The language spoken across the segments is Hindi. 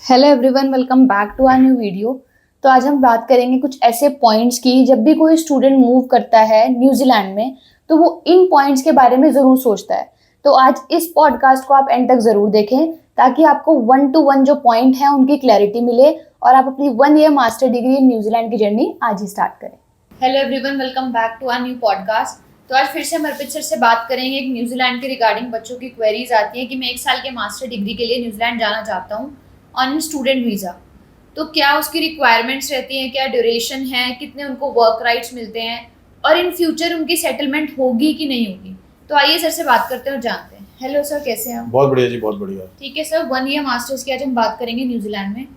Hello everyone, welcome back to our new video. तो आज हम बात करेंगे कुछ ऐसे पॉइंट्स की जब भी कोई स्टूडेंट मूव करता है न्यूजीलैंड में तो वो इन पॉइंट्स के बारे में ज़रूर सोचता है। तो आज इस पॉडकास्ट को आप एंड तक ज़रूर देखें ताकि आपको 1 to 1 जो पॉइंट हैं उनकी क्लैरिटी मिले और आप अपनी 1 year master degree in New Zealand की जर्नी आज ही स्टार्ट करें। Hello everyone, welcome back to our new podcast. तो आज फिर से हम अर्पित सर से बात करेंगे एक न्यूजीलैंड के रिगार्डिंग। बच्चों की क्वेरीज आती हैं कि मैं 1 साल के मास्टर डिग्री के लिए न्यूजीलैंड जाना चाहता हूँ ऑन स्टूडेंट वीज़ा, तो क्या उसकी रिक्वायरमेंट्स रहती हैं, क्या ड्यूरेशन है, कितने उनको वर्क राइट्स मिलते हैं और इन फ्यूचर उनकी सेटलमेंट होगी कि नहीं होगी। तो आइए सर से बात करते हैं और जानते हैं। हेलो सर, कैसे हैं आप? बहुत बढ़िया जी, बहुत बढ़िया। ठीक है सर, 1 year मास्टर्स की आज हम बात करेंगे न्यूजीलैंड में।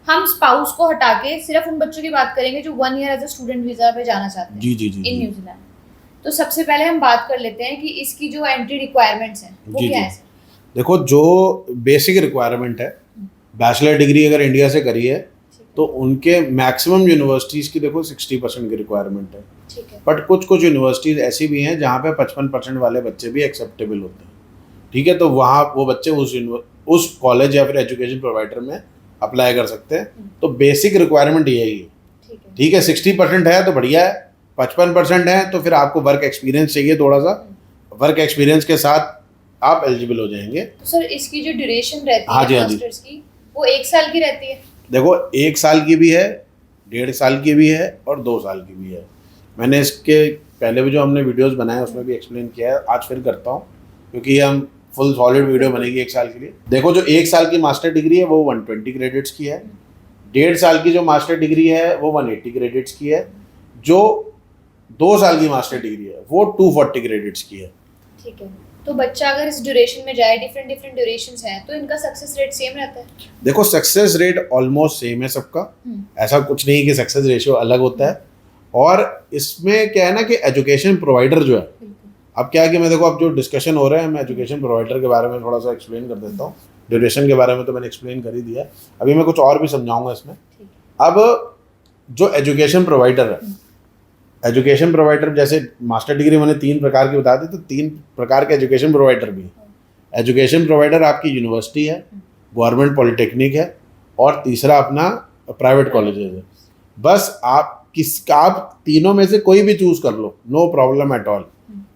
हम स्पाउस को हटा के सिर्फ उन बच्चों की बात करेंगे जो 1 year as a student visa पे जाना चाहते हैं जी जी जी इन न्यूजीलैंड। तो सबसे पहले हम बात कर लेते हैं कि इसकी जो एंट्री रिक्वायरमेंट्स हैं वो क्या है सर? देखो, जो बेसिक रिक्वायरमेंट है, बैचलर डिग्री अगर इंडिया से करी है तो उनके मैक्सिमम यूनिवर्सिटीज़ की देखो 60% की रिक्वायरमेंट है। ठीक है। बट कुछ कुछ यूनिवर्सिटीज़ ऐसी भी हैं जहाँ पे 55% वाले बच्चे भी एक्सेप्टेबल होते हैं। ठीक है, तो वहाँ वो बच्चे उस कॉलेज या फिर एजुकेशन प्रोवाइडर में अप्लाई कर सकते हैं। तो बेसिक रिक्वायरमेंट यही है। ठीक है, 60% है तो बढ़िया है, 55% है तो फिर आपको वर्क एक्सपीरियंस चाहिए थोड़ा सा। वर्क एक्सपीरियंस के साथ आप एलिजिबल हो जाएंगे। तो सर इसकी जो ड्यूरेशन रहती हाँ जी, है हाँ जी। मास्टर्स की वो 1 साल की रहती है? देखो, 1 साल की भी है, 1.5 साल की भी है और 2 साल की भी है। मैंने इसके पहले भी जो हमने वीडियोस बनाए उसमें भी एक्सप्लेन किया है, आज फिर करता हूँ क्योंकि हम फुल सॉलिड वीडियो बनेगी 1 साल के लिए। देखो, जो 1 साल की मास्टर डिग्री है वो 120 क्रेडिट्स की है। 1.5 साल की जो मास्टर डिग्री है वो 180 क्रेडिट्स की है। जो 2 साल की मास्टर डिग्री है वो 240 क्रेडिट्स की है। ठीक है। तो बच्चा अगर इस ड्यूरेशन में जाए, डिफरेंट ड्यूरेशंस हैं, तो इनका सक्सेस रेट सेम रहता है? देखो, सक्सेस रेट ऑलमोस्ट सेम है सबका। ऐसा कुछ नहीं कि सक्सेस रेशियो अलग होता है। और इसमें क्या है ना कि एजुकेशन प्रोवाइडर जो है, अब क्या है कि मैं देखो, अब जो डिस्कशन हो रहा है मैं एजुकेशन प्रोवाइडर के बारे में थोड़ा सा एक्सप्लेन कर देता हूँ। ड्यूरेशन के बारे में तो मैंने एक्सप्लेन कर ही दिया, अभी मैं कुछ और भी समझाऊंगा इसमें। अब जो एजुकेशन प्रोवाइडर है, एजुकेशन प्रोवाइडर जैसे मास्टर डिग्री मैंने 3 प्रकार की बता दी, तो 3 प्रकार के एजुकेशन प्रोवाइडर भी हैं। एजुकेशन प्रोवाइडर आपकी यूनिवर्सिटी है, गवर्नमेंट पॉलिटेक्निक है और तीसरा अपना प्राइवेट कॉलेजेस है। बस आप तीनों में से कोई भी चूज कर लो, no problem at all.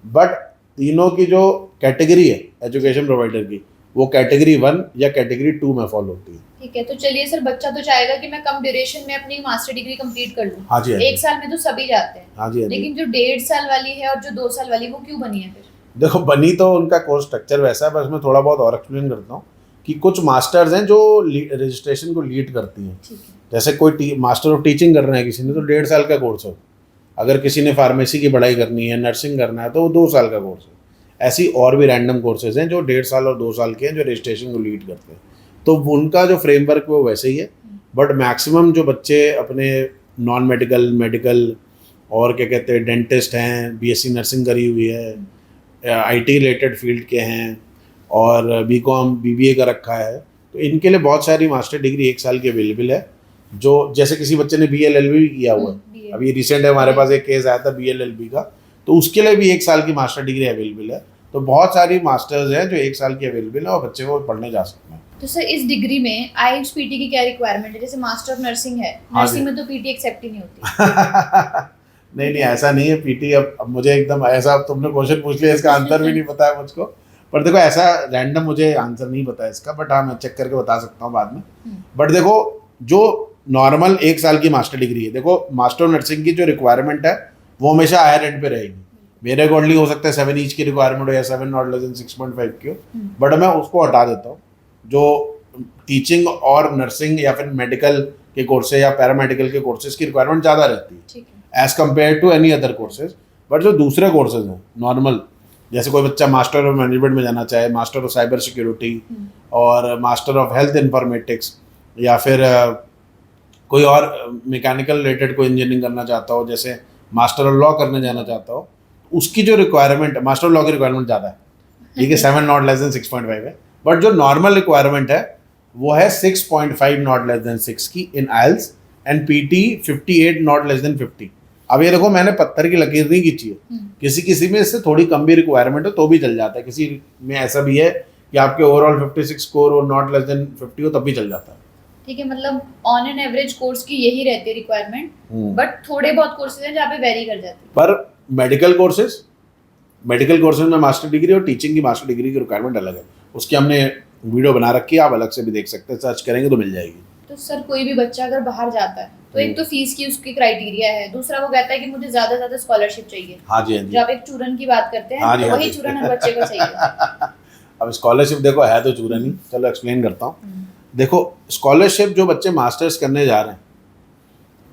But तीनों की जो कैटेगरी है एजुकेशन प्रोवाइडर की, वो कैटेगरी 1 या कैटेगरी 2 में फॉलो होती है। ठीक है। तो चलिए सर, बच्चा तो चाहेगा कि मैं कम ड्यूरेशन में अपनी मास्टर डिग्री कंप्लीट कर लूं। हाँ जी, हाँ जी। 1 साल में तो सभी जाते हैं। हाँ जी, हाँ जी। लेकिन जो 1.5 साल वाली है और जो 2 साल वाली, वो क्यों बनी है फिर? देखो, बनी तो उनका कोर्स स्ट्रक्चर वैसा है, बस मैं थोड़ा बहुत और एक्सप्लेन करता हूँ कि कुछ मास्टर्स हैं जो रजिस्ट्रेशन को लीड करती हैं। जैसे कोई मास्टर ऑफ टीचिंग करना है किसी ने तो 1.5 साल का कोर्स है। अगर किसी ने फार्मेसी की पढ़ाई करनी है, नर्सिंग करना है, तो वो 2 साल का कोर्स है। ऐसी और भी रैंडम कोर्सेज हैं जो 1.5 साल और 2 साल के हैं, जो रजिस्ट्रेशन को लीड करते हैं। तो उनका जो फ्रेमवर्क वो वैसे ही है। बट मैक्सिमम जो बच्चे अपने नॉन मेडिकल, मेडिकल और क्या कहते हैं, डेंटिस्ट हैं, बीएससी नर्सिंग करी हुई है, आईटी रिलेटेड फील्ड के हैं और बीकॉम बीबीए का रखा है, तो इनके लिए बहुत सारी मास्टर डिग्री 1 साल की अवेलेबल है। जो जैसे किसी बच्चे ने बीएलएलबी भी किया हुआ है, अभी रिसेंट है हमारे पास एक केस आया था बीएलएलबी का, तो उसके लिए भी 1 साल की मास्टर डिग्री अवेलेबल है। तो बहुत सारी मास्टर्स हैं जो 1 साल की अवेलेबल है और बच्चे वो पढ़ने जा सकते हैं। तो सर इस डिग्री में आईएलटीएस पीटी की क्या रिक्वायरमेंट है? जैसे मास्टर ऑफ नर्सिंग है, नर्सिंग में तो पीटी एक्सेप्ट ही नहीं होती। नहीं, ऐसा नहीं है। पीटी अब मुझे एकदम ऐसा तुमने क्वेश्चन पूछ लिया, इसका आंसर भी नहीं पता है मुझको। पर देखो, ऐसा रैंडम मुझे आंसर नहीं पता है इसका, बट हाँ मैं चेक करके बता सकता हूँ बाद में। बट देखो, जो नॉर्मल 1 साल की मास्टर डिग्री है, देखो मास्टर ऑफ नर्सिंग की जो रिक्वायरमेंट है वो हमेशा हायर एंड पे रहेगी। मेरे अकॉर्डिंग हो सकता है 7 ईच की रिक्वायरमेंट हो या 7 नॉट लेस देन 6.5 की हो, बट मैं उसको हटा देता हूँ। जो टीचिंग और नर्सिंग या फिर मेडिकल के कोर्सेज या पैरामेडिकल के कोर्सेज की रिक्वायरमेंट ज़्यादा रहती है as compare to any other courses. But जो दूसरे कोर्सेज हैं नॉर्मल, जैसे कोई बच्चा मास्टर ऑफ मैनेजमेंट में जाना चाहे, मास्टर ऑफ साइबर सिक्योरिटी और मास्टर ऑफ हेल्थ इंफॉर्मेटिक्स, या फिर कोई और मैकेनिकल रिलेटेड कोई इंजीनियरिंग करना चाहता हो, जैसे मास्टर ऑफ लॉ करने जाना चाहता हो, उसकी जो रिक्वायरमेंट है, मास्टर ऑफ लॉ की रिक्वायरमेंट ज़्यादा है। ठीक है, 7 नॉट लेस देन 6.5 है। बट जो नॉर्मल रिक्वायरमेंट है वो है 6.5 नॉट लेस देन 6 की in aisles and PT 58 not less than 50। अब ये देखो, मैंने पत्थर की लकीर नहीं खींची है। किसी में इससे थोड़ी कम भी रिक्वायरमेंट हो तो भी चल जाता है। किसी में ऐसा भी है कि आपके ओवरऑल 56 स्कोर और नॉट लेस देन 50 हो तब भी चल जाता है। ठीक है, मतलब ऑन एन एवरेज कोर्स की यही रहती है रिक्वायरमेंट, बट थोड़े बहुत कोर्सेज हैं जहाँ पे वेरी कर जाती है। पर मेडिकल कोर्सेज में मास्टर डिग्री और टीचिंग की मास्टर डिग्री की रिक्वायरमेंट अलग है। उसकी हमने वीडियो बना रखी है, आप अलग से भी देख सकते हैं, सर्च करेंगे तो मिल जाएगी। तो सर कोई भी बच्चा अगर बाहर जाता है तो एक तो फीस की उसकी क्राइटेरिया है, दूसरा वो कहता है कि मुझे ज्यादा ज्यादा स्कॉलरशिप चाहिए। हाँ जी, हाँ जी। जब आप एक चूरन की बात करते हैं हाँ जी, तो हाँ वही जी। चूरन हर बच्चे को चाहिए। अब स्कॉलरशिप देखो है तो चूरन ही, चलो एक्सप्लेन करता हूँ। देखो स्कॉलरशिप जो बच्चे मास्टर्स करने जा रहे हैं,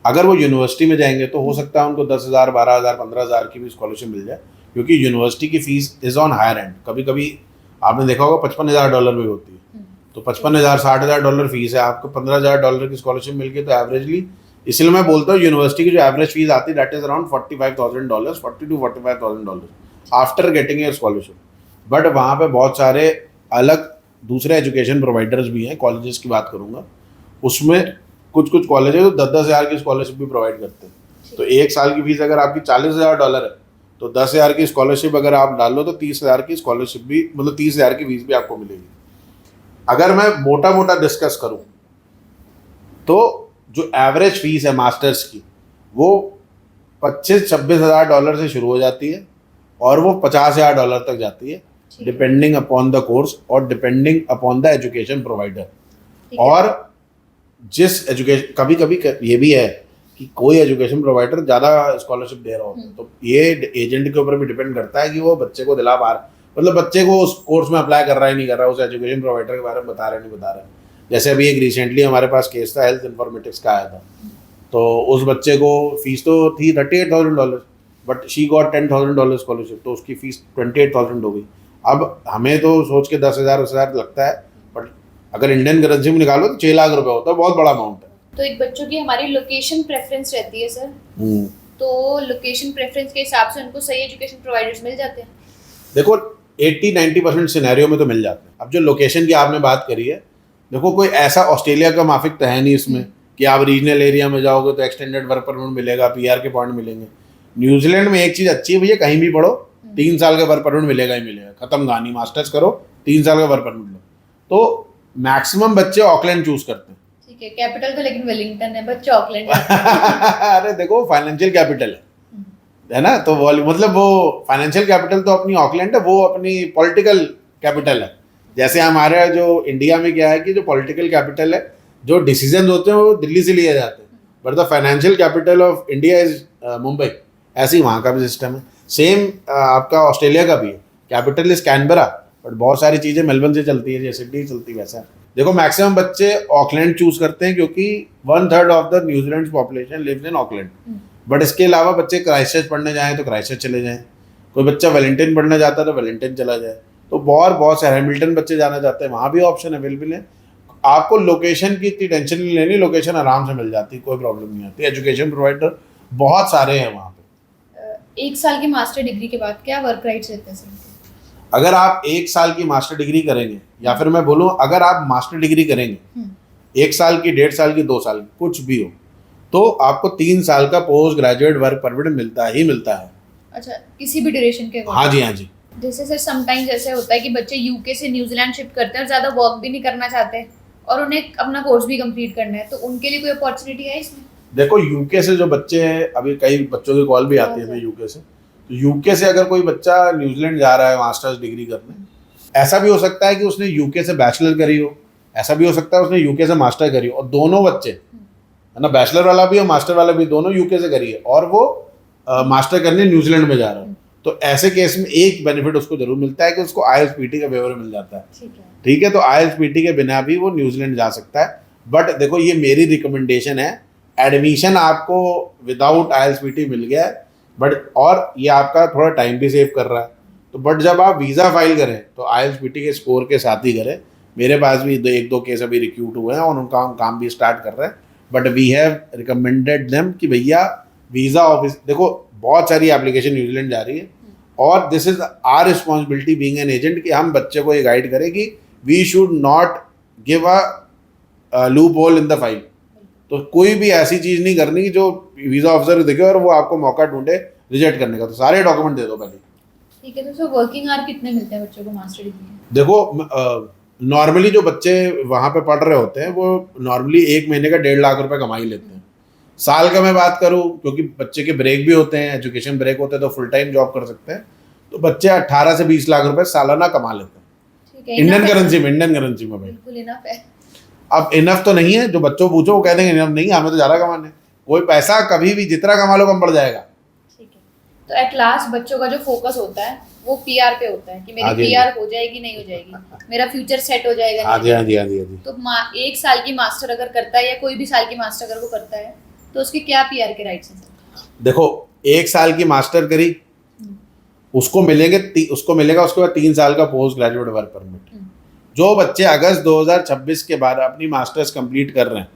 अगर वो यूनिवर्सिटी में जाएंगे तो हो सकता है उनको 10,000, 12,000, 15,000 की भी स्कॉलरशिप मिल जाए, क्योंकि यूनिवर्सिटी की fees is on higher end. कभी कभी आपने देखा होगा $55,000 भी होती है, तो 55,000, $60,000 फीस है, आपको $15,000 की स्कॉलरशिप मिल गई तो एवरेजली, इसलिए मैं बोलता हूँ यूनिवर्सिटी की जो एवरेज फीस आती है that is around $45,000, $40,000 to $45,000 after getting a scholarship. But वहाँ पे बहुत सारे अलग दूसरे एजुकेशन प्रोवाइडर्स भी हैं, कॉलेजेस की बात करूँगा, उसमें कुछ कॉलेज है तो 10,000 की स्कॉलरशिप भी प्रोवाइड करते हैं। तो एक साल की फीस अगर आपकी $40,000 है तो 10,000 की स्कॉलरशिप अगर आप डाल लो तो 30,000 की स्कॉलरशिप भी, मतलब 30,000 की फीस भी आपको मिलेगी। अगर मैं मोटा मोटा डिस्कस करूं तो जो एवरेज फीस है मास्टर्स की वो $25,000-26,000 से शुरू हो जाती है और वो $50,000 तक जाती है, डिपेंडिंग अपॉन द कोर्स और depending upon the education provider. और जिस एजुकेशन, कभी कभी ये भी है कि कोई एजुकेशन प्रोवाइडर ज़्यादा स्कॉलरशिप दे रहा होता है, तो ये एजेंट के ऊपर भी डिपेंड करता है कि वो बच्चे को दिला पा रहा, मतलब बच्चे को उस कोर्स में अप्लाई कर रहा है नहीं कर रहा है, उस एजुकेशन प्रोवाइडर के बारे में बता रहा है नहीं बता रहा है। जैसे अभी एक रिसेंटली हमारे पास केस था, हेल्थ इन्फॉर्मेटिक्स का आया था, तो उस बच्चे को फीस तो थी $38,000, बट शी गॉट $10,000 स्कॉलरशिप, तो उसकी फीस 28,000 हो गई। अब हमें तो सोच के 10,000 लगता है, बट अगर इंडियन करेंसी में निकालो तो 6 लाख रुपए होता है, बहुत बड़ा अमाउंट है। तो एक बच्चों की हमारी लोकेशन प्रेफरेंस रहती है सर, तो लोकेशन प्रेफरेंस के हिसाब से उनको सही एजुकेशन प्रोवाइडर्स मिल जाते हैं। देखो 80-90% सिनेरियो में तो मिल जाते हैं। अब जो लोकेशन की आपने बात करी है, देखो कोई ऐसा ऑस्ट्रेलिया का माफिक तो है नहीं इसमें कि आप रीजनल एरिया में जाओगे तो एक्सटेंडेड वर्क परमिट मिलेगा, पीआर के पॉइंट मिलेंगे। न्यूजीलैंड में एक चीज़ अच्छी है भैया, कहीं भी पढ़ो 3 साल का वर्क परमिट मिलेगा ही मिलेगा, खत्म कहानी। मास्टर्स करो 3 साल का वर्क परमिट लो, तो मैक्सिमम बच्चे ऑकलैंड चूज करते हैं। ठीक है, कैपिटल तो लेकिन वेलिंगटन है, बच्चे ऑकलैंड अरे देखो फाइनेंशियल कैपिटल है ना, तो वो मतलब वो फाइनेंशियल कैपिटल तो अपनी ऑकलैंड है, वो अपनी पॉलिटिकल कैपिटल है। जैसे हमारे जो इंडिया में क्या है कि जो पॉलिटिकल कैपिटल है, जो डिसीजन होते हैं वो दिल्ली से लिए जाते हैं, but the financial capital of India is Mumbai. ऐसे ही वहाँ का भी सिस्टम है। सेम आपका ऑस्ट्रेलिया का भी है, कैपिटल इज कैनबरा, बट बहुत सारी चीज़ें मेलबर्न से चलती है, जैसे सिडनी चलती है वैसा। देखो मैक्सिमम बच्चे ऑकलैंड चूज करते हैं क्योंकि 1/3 of the New Zealand population lives in Auckland. But इसके अलावा बच्चे क्राइस्टचर्च पढ़ने जाएँ तो क्राइस्टचर्च चले जाएँ, कोई बच्चा वेलिंगटन पढ़ने जाता है तो वेलिंगटन चला जाए, तो बहुत सारे हैमिल्टन बच्चे जाना चाहते हैं, वहाँ भी ऑप्शन अवेलेबल है। आपको लोकेशन की इतनी टेंशन नहीं लेनी, लोकेशन आराम से मिल जाती है, कोई प्रॉब्लम नहीं आती। एजुकेशन प्रोवाइडर बहुत सारे हैं वहाँ पे। 1 साल की मास्टर डिग्री के बाद क्या वर्क राइट्स रहते हैं? अगर आप 1 साल की मास्टर डिग्री करेंगे, या फिर मैं बोलूँ अगर आप मास्टर डिग्री करेंगे 1 साल की, 1.5 साल की, 2 साल की, कुछ भी हो, तो आपको 3 साल का पोस्ट ग्रेजुएट वर्क परमिट मिलता ही मिलता है। अच्छा, किसी भी ड्यूरेशन के? हाँ जी, हाँ जी। जैसे सर समटाइम्स ऐसे होता है कि बच्चे यूके से न्यूजीलैंड शिफ्ट करते हैं और ज़्यादा वर्क भी नहीं करना चाहते और उन्हें अपना कोर्स भी कंप्लीट करना है, तो उनके लिए कोई अपॉर्चुनिटी है इसमें? देखो यूके से जो बच्चे हैं, अभी कई बच्चों की कॉल भी आती है यूके से, तो यूके से अगर कोई बच्चा न्यूजीलैंड जा रहा है मास्टर्स डिग्री करने, ऐसा भी हो सकता है कि उसने यूके से बैचलर करी हो, ऐसा भी हो सकता है उसने यूके से मास्टर करी हो, और दोनों बच्चे है ना, बैचलर वाला भी और मास्टर वाला भी, दोनों यूके से करी है और वो मास्टर करने न्यूजीलैंड में जा रहा है, तो ऐसे केस में एक बेनिफिट उसको जरूर मिलता है कि उसको IELTS-PT का वेवर मिल जाता है। ठीक है, तो IELTS-PT के बिना भी वो न्यूजीलैंड जा सकता है। बट देखो ये मेरी रिकमेंडेशन है, एडमिशन आपको विदाउट IELTS-PT मिल गया है, बट और ये आपका थोड़ा टाइम भी सेव कर रहा है, तो बट जब आप वीज़ा फाइल करें तो IELTS-PT के स्कोर के साथ ही करें। मेरे पास भी 1-2 केस अभी रिक्रूट हुए हैं और उनका हम काम भी स्टार्ट कर रहे हैं, but we have recommended them कि भैया वीज़ा ऑफिस, देखो बहुत सारी एप्लीकेशन न्यूजीलैंड जा रही है और this is our responsibility being an agent कि हम बच्चे को ये गाइड करें कि we should not give a loophole in the file. तो कोई भी ऐसी चीज़ नहीं करनी जो वीज़ा ऑफिसर देखे और वो आपको मौका ढूंढे रिजेक्ट करने का, तो सारे डॉक्यूमेंट दे दो पहले। ठीक है, तो सर वर्किंग आवर कितने मिलते हैं बच्चों को मास्टर डिग्री में? देखो नॉर्मली जो बच्चे वहाँ पे पढ़ रहे होते हैं वो नॉर्मली 1 महीने का 1.5 लाख रुपए कमा ही लेते हैं। साल का मैं बात करूँ, क्योंकि बच्चे के ब्रेक भी होते हैं, एजुकेशन ब्रेक होते हैं, तो फुल टाइम जॉब कर सकते हैं, तो बच्चे 18 से 20 लाख रुपए सालाना कमा लेते हैं। ठीक है, इंडियन enough है करेंसी सर। में, इंडियन करेंसी में भाई। बिल्कुल इनफ है। अब इनफ तो नहीं है, जो बच्चों को पूछो वो कह देंगे इनफ नहीं है, हमें तो ज़्यादा कमाने हैं। कोई पैसा कभी भी जितना कमा लो कम पड़ जाएगा। ठीक है, तो एट लास्ट बच्चों का जो फोकस होता है वो पीआर पे होता है कि हाँ मेरी जी, पीआर हो जाएगी नहीं हो जाएगी, मेरा फ्यूचर सेट हो जाएगा हाँ नहीं जी, हो हाँ जी, जाएगा। हाँ जी, हाँ जी। तो 1 साल की मास्टर अगर करता है या कोई भी साल की मास्टर अगर वो करता है तो उसके क्या पीआर के राइट्स हैं सर? देखो, 1 साल की मास्टर करी, उसको मिलेगा उसके बाद 3 साल का पोस्ट ग्रेजुएट वर्क परमिट। जो बच्चे अगस्त 2026 के बाद अपनी मास्टर्स कंप्लीट कर रहे हैं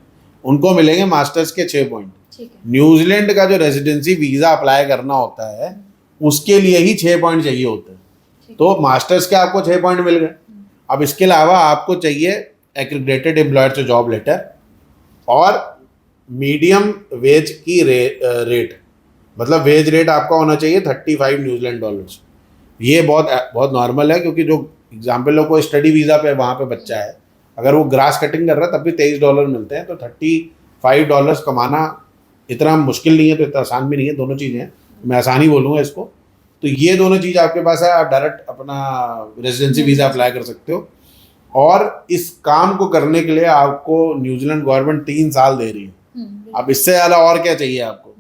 उनको मिलेंगे मास्टर्स के 6 पॉइंट। ठीक है। न्यूजीलैंड का जो रेजिडेंसी वीज़ा अप्लाई करना होता है उसके लिए ही 6 पॉइंट चाहिए होते हैं। ठीक तो मास्टर्स के आपको 6 पॉइंट मिल गए। अब इसके अलावा आपको चाहिए एक्रीडेटेड एम्प्लॉयर से जॉब लेटर और मीडियम वेज की रेट, मतलब वेज रेट आपका होना चाहिए 35 न्यूजीलैंड डॉलर्स। ये बहुत बहुत नॉर्मल है, क्योंकि जो एग्जाम्पल लो कोई स्टडी वीज़ा पे वहाँ पे बच्चा है, अगर वो ग्रास कटिंग कर रहा है तब भी $23 मिलते हैं, तो $35 कमाना इतना मुश्किल नहीं है, तो इतना आसान भी नहीं है। दोनों चीज़ें हैं, मैं आसान ही बोलूँगा इसको। तो ये दोनों चीज़ आपके पास है, आप डायरेक्ट अपना रेजिडेंसी वीज़ा अप्लाई कर सकते हो। और इस काम को करने के लिए आपको न्यूजीलैंड गवर्नमेंट 3 साल दे रही है। अब इससे ज़्यादा और क्या चाहिए आपको?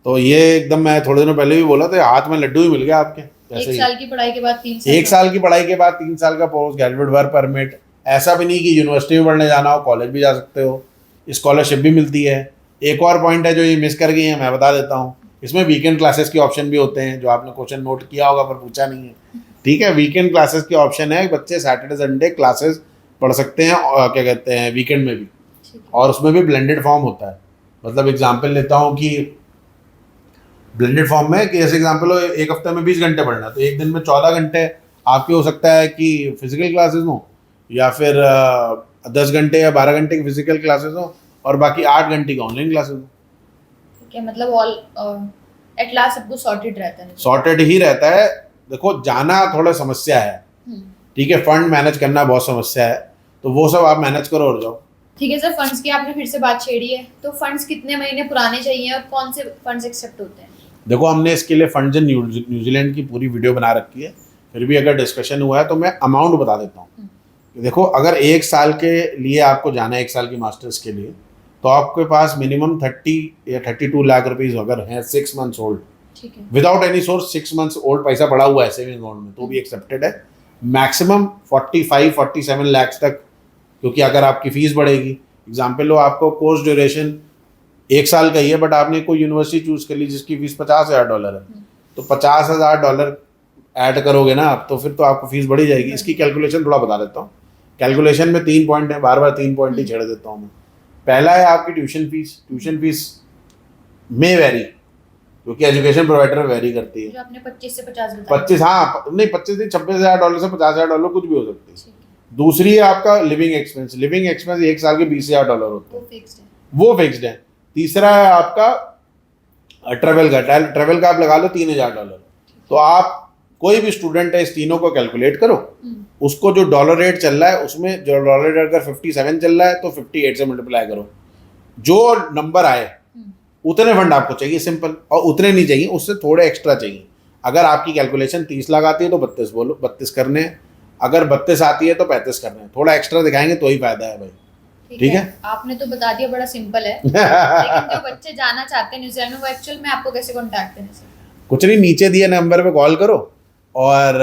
तो ये एकदम, मैं थोड़े दिनों पहले भी बोला था, हाथ में लड्डू ही मिल गया आपके। एक साल की पढ़ाई के बाद 3 साल 1 साल की पढ़ाई के बाद 3 साल का पोस्ट ग्रेजुएट वर्क परमिट। ऐसा भी नहीं कि यूनिवर्सिटी में पढ़ने जाना हो, कॉलेज भी जा सकते हो, स्कॉलरशिप भी मिलती है। एक और पॉइंट है जो ये मिस कर गई है, मैं बता देता हूँ, इसमें वीकेंड क्लासेस के ऑप्शन भी होते हैं, जो आपने क्वेश्चन नोट किया होगा पर पूछा नहीं है। ठीक है, वीकेंड क्लासेस के ऑप्शन है, बच्चे सैटरडे संडे क्लासेस पढ़ सकते हैं, और क्या कहते हैं वीकेंड में भी, और उसमें भी ब्लेंडेड फॉर्म होता है। मतलब एग्जाम्पल लेता हूँ कि ब्लेंडेड फॉर्म में कि जैसे एग्जाम्पल हो, एक हफ्ते में 20 घंटे पढ़ना, तो एक दिन में 14 घंटे आपके हो सकता है कि फिजिकल क्लासेस हो, या फिर 10 घंटे या 12 घंटे की फिजिकल क्लासेस हो, और बाकी 8 घंटे की ऑनलाइन क्लासेस हो। ठीक है, मतलब ऑल एट लास्ट सब कुछ सॉर्टेड रहता है। सॉर्टेड ही रहता है। देखो, जाना थोड़ा समस्या है, ठीक है, फंड मैनेज करना बहुत समस्या है, तो वो सब आप मैनेज करो और जाओ। ठीक है सर, फंड्स की आपने फिर से बात छेड़ी है, तो फंड्स कितने महीने पुराने चाहिए और कौन से फंड्स एक्सेप्ट होते हैं? देखो, हमने इसके लिए फंड्स इन न्यूजीलैंड की पूरी वीडियो बना रखी है, फिर भी अगर डिस्कशन हुआ है तो मैं अमाउंट बता देता हूँ। देखो, अगर 1 साल के लिए आपको जाना है, 1 साल की मास्टर्स के लिए, तो आपके पास मिनिमम 30 या 32 लाख रुपीज़ अगर हैं 6 मंथ्स ओल्ड, ठीक है, without any source 6 months old पैसा पड़ा हुआ है सेविंग अकाउंट में, तो भी एक्सेप्टेड है। मैक्सिमम 45-47 लाख तक, क्योंकि अगर आपकी फीस बढ़ेगी, एग्जाम्पल लो आपको कोर्स ड्यूरेशन 1 साल का ही है, बट आपने कोई यूनिवर्सिटी चूज कर ली जिसकी फीस $50,000 है, तो $50,000 ऐड करोगे ना आप, तो फिर तो आपको फीस बढ़ी जाएगी। इसकी कैलकुलेशन थोड़ा बता देता हूँ। कैलकुलेशन में 3 पॉइंट है, बार बार 3 पॉइंट ही छेड़ देता हूँ मैं। पहला है आपकी ट्यूशन फीस। ट्यूशन फीस में वेरी, क्योंकि एजुकेशन प्रोवाइडर में वेरी करती है। जो आपने 25 से 50 बताया। 25, हाँ नहीं 25 नहीं, $26,000 से $50,000 कुछ भी हो सकती है। ठीक है, दूसरी है आपका लिविंग एक्सपेंस। लिविंग एक्सपेंस 1 साल के $20,000 होते वो हैं, फिक्स्ड है। वो फिक्स्ड है। तीसरा है आपका ट्रेवल का। ट्रेवल का आप लगा लो $3,000। तो आप कोई भी स्टूडेंट है, इस तीनों को कैलकुलेट करो, उसको जो डॉलर रेट चल रहा है उसमें, जो डॉलर रेट अगर 57 चल रहा है तो 58 से मल्टीप्लाई करो, जो नंबर आए उतने फंड आपको चाहिए, सिंपल। और उतने नहीं चाहिए, उससे थोड़े एक्स्ट्रा चाहिए। अगर आपकी कैलकुलेशन 30 लाख आती है तो 32 बोलो, 32 करने हैं। अगर 32 आती है तो 35 करने हैं। थोड़ा एक्स्ट्रा दिखाएंगे तो ही फायदा है भाई। ठीक है, आपने तो बता दिया, बड़ा सिंपल है। लेकिन जो बच्चे जाना चाहते हैं न्यूजीलैंड में, वो एक्चुअल में आपको कैसे कांटेक्ट करें सर? कुछ नहीं, नीचे दिए नंबर पे कॉल करो, और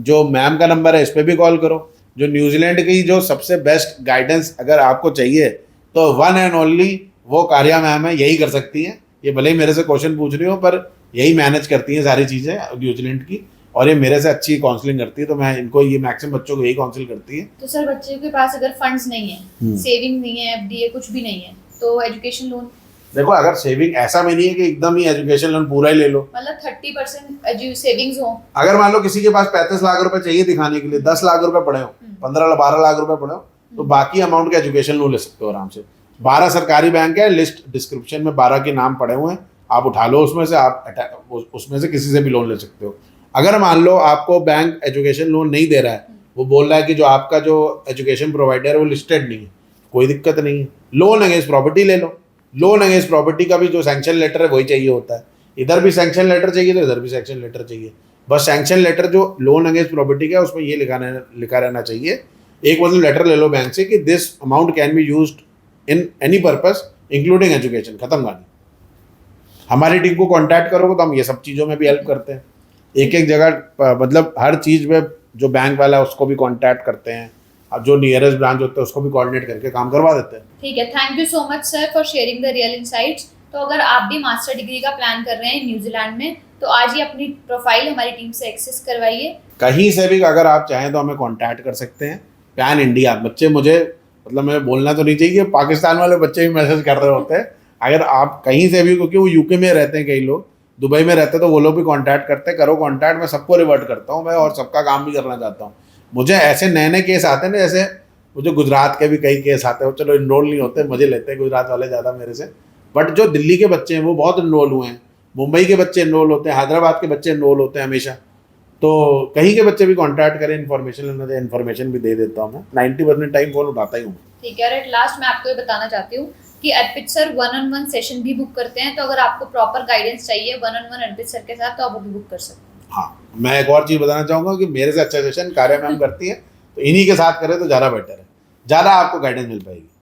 जो मैम का नंबर है इस पे भी कॉल करो। जो न्यूजीलैंड की जो सबसे बेस्ट गाइडेंस अगर आपको चाहिए तो वन एंड ओनली वो कार्या मैम है, यही कर सकती हैं। ये भले ही मेरे से क्वेश्चन पूछ रही हो, पर यही मैनेज करती हैं सारी चीज़ें न्यूजीलैंड की, और ये मेरे से अच्छी काउंसलिंग करती है। तो मैं इनको, ये मैक्सिमम बच्चों को यही काउंसिल करती है। तो सर, बच्चे के पास अगर फंड्स नहीं है, सेविंग नहीं है, एफडी है, कुछ भी नहीं है, तो एजुकेशन लोन? देखो, अगर सेविंग, ऐसा में नहीं है कि एकदम ही एजुकेशन लोन पूरा ही ले लो, मतलब 30% सेविंग्स हो। अगर मान लो किसी के पास 35 लाख रुपए चाहिए दिखाने के लिए, 10 लाख रुपए पड़े हो, 12 लाख रुपए पड़े हो, तो बाकी अमाउंट का एजुकेशन लोन ले सकते हो आराम से। 12 सरकारी बैंक है, लिस्ट डिस्क्रिप्शन में 12 के नाम पड़े हुए हैं, आप उठा लो उसमें से, आप उसमें से किसी से भी लोन ले सकते हो। अगर मान लो आपको बैंक एजुकेशन लोन नहीं दे रहा है, वो बोल रहा है कि जो आपका जो एजुकेशन प्रोवाइडर है वो लिस्टेड नहीं है, कोई दिक्कत नहीं है, लोन अगेंस्ट प्रॉपर्टी ले लो। लोन अगेंस्ट प्रॉपर्टी का भी जो सैंक्शन लेटर है वही चाहिए होता है, इधर भी सैंक्शन लेटर चाहिए तो इधर भी सैंक्शन लेटर चाहिए। बस सैंक्शन लेटर जो लोन अगेंस्ट प्रॉपर्टी का है उसमें ये लिखा रहना चाहिए, एक मतलब लेटर ले लो बैंक से कि this amount can be used in any purpose including education, खत्म कहानी। हमारी टीम को कांटेक्ट करोगे तो हम ये सब चीज़ों में भी हेल्प करते हैं, एक एक जगह मतलब हर चीज़ में जो बैंक वाला है उसको भी कांटेक्ट करते हैं, अब जो नियरेस्ट ब्रांच होता है उसको भी कोऑर्डिनेट करके काम करवा देते हैं। ठीक है, thank you so much sir for sharing the real insights. तो अगर आप भी मास्टर डिग्री का प्लान कर रहे हैं न्यूजीलैंड में तो आज ही अपनी प्रोफाइल हमारी टीम से एक्सेस करवाइए। कहीं से भी अगर आप चाहें तो हमें कांटेक्ट कर सकते हैं। पैन इंडिया बच्चे, मुझे मतलब मैं बोलना तो नहीं चाहिए, पाकिस्तान वाले बच्चे भी मैसेज कर रहे होते हैं, अगर आप कहीं से भी, क्योंकि वो यूके में रहते हैं, कई लोग दुबई में रहते हैं, तो वो लोग भी कांटेक्ट करते हैं, करो कांटेक्ट, मैं सबको रिवर्ट करता हूँ मैं, और सबका काम भी करना चाहता हूँ। मुझे ऐसे नए नए केस आते हैं ना, जैसे मुझे गुजरात के भी कई केस आते हैं, चलो इनरोल नहीं होते, मजे लेते हैं गुजरात वाले ज़्यादा मेरे से, बट जो दिल्ली के बच्चे हैं वो बहुत इनरोल हुए हैं, मुंबई के बच्चे इनरोल होते हैं, हैदराबाद के बच्चे इनरोल होते हैं हमेशा, तो कहीं के बच्चे भी कांटेक्ट करें, इन्फॉर्मेशन लेना चाहिए, इन्फॉर्मेशन भी दे देता हूँ मैं, 90% टाइम फ़ोन उठाता ही हूँ। ठीक है, और एट लास्ट मैं आपको ये बताना चाहती हूँ कि अर्पित सर 1-on-1 सेशन भी बुक करते हैं, तो अगर आपको प्रॉपर गाइडेंस चाहिए 1-on-1 अर्पित सर के साथ तो आप वो भी बुक कर सकते हैं। हाँ, मैं एक और चीज़ बताना चाहूँगा कि मेरे से अच्छा सेशन कार्य मैम करती है, तो इन्हीं के साथ करें तो ज़्यादा बेटर है, ज़्यादा आपको गाइडेंस मिल पाएगी।